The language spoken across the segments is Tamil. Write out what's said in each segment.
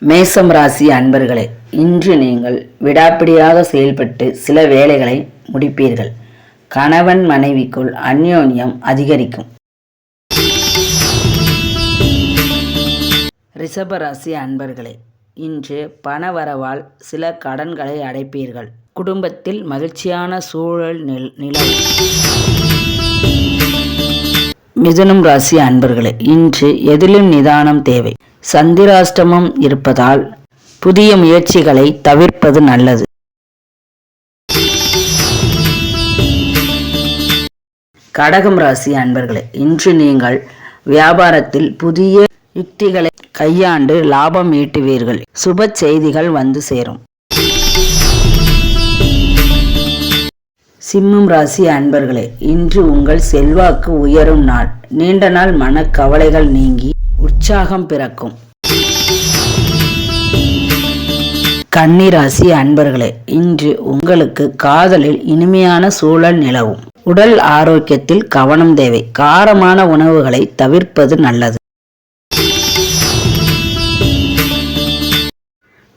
மேசம் ராசி அன்பர்களே, இன்று நீங்கள் விடாப்பிடியாக செயல்பட்டு சில வேலைகளை முடிப்பீர்கள். கணவன் மனைவிக்குள் அந்யோன்யம் அதிகரிக்கும். ரிஷப ராசி அன்பர்களே, இன்று பணவரவால் சில கடன்களை அடைப்பீர்கள். குடும்பத்தில் மகிழ்ச்சியான சூழல் நிலவும். மிதுனம் ராசி அன்பர்களே, இன்று எதிலும் நிதானம் தேவை. சந்திராஷ்டமம் இருப்பதால் புதிய முயற்சிகளை தவிர்ப்பது நல்லது. கடகம் ராசி அன்பர்களே, இன்று நீங்கள் வியாபாரத்தில் புதிய யுக்திகளை கையாண்டு லாபம் ஈட்டுவீர்கள். சுப செய்திகள் வந்து சேரும். சிம்மம் ராசி அன்பர்களே, இன்று உங்கள் செல்வாக்கு உயரும் நாள். நீண்ட நாள் மனக்கவலைகள் நீங்கி உற்சாகம் பிறக்கும். கன்னி ராசி அன்பர்களே, இன்று உங்களுக்கு காதலில் இனிமையான சூழல் நிலவும். உடல் ஆரோக்கியத்தில் கவனம் தேவை. காரமான உணவுகளை தவிர்ப்பது நல்லது.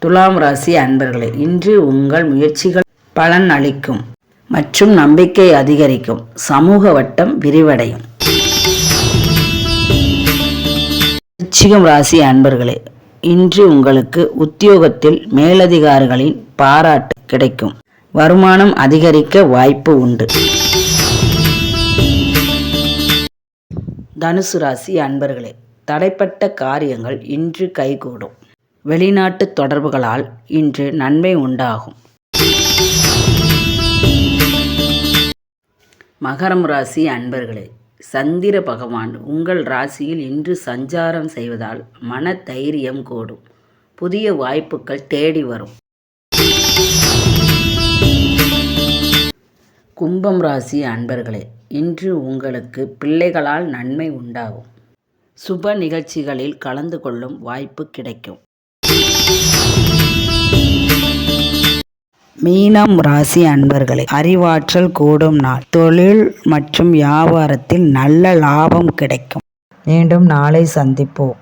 துலாம் ராசி அன்பர்களே, இன்று உங்கள் முயற்சிகள் பலன் அளிக்கும் மற்றும் நம்பிக்கை அதிகரிக்கும். சமூக வட்டம் விரிவடையும். விருச்சிகம் ராசி அன்பர்களே, இன்று உங்களுக்கு உத்தியோகத்தில் மேலதிகாரிகளின் பாராட்டு கிடைக்கும். வருமானம் அதிகரிக்க வாய்ப்பு உண்டு. தனுசு ராசி அன்பர்களே, தடைப்பட்ட காரியங்கள் இன்று கைகூடும். வெளிநாட்டு தொடர்புகளால் இன்று நன்மை உண்டாகும். மகரம் ராசி அன்பர்களே, சந்திர பகவான் உங்கள் ராசியில் இன்று சஞ்சாரம் செய்வதால் மன தைரியம் கூடும். புதிய வாய்ப்புகள் தேடி வரும். கும்பம் ராசி அன்பர்களே, இன்று உங்களுக்கு பிள்ளைகளால் நன்மை உண்டாகும். சுப நிகழ்ச்சிகளில் கலந்து கொள்ளும் வாய்ப்பு கிடைக்கும். மீனம் ராசி அன்பர்களே, அறிவாற்றல் கூடும் நாள். தொழில் மற்றும் வியாபாரத்தில் நல்ல லாபம் கிடைக்கும். மீண்டும் நாளை சந்திப்போம்.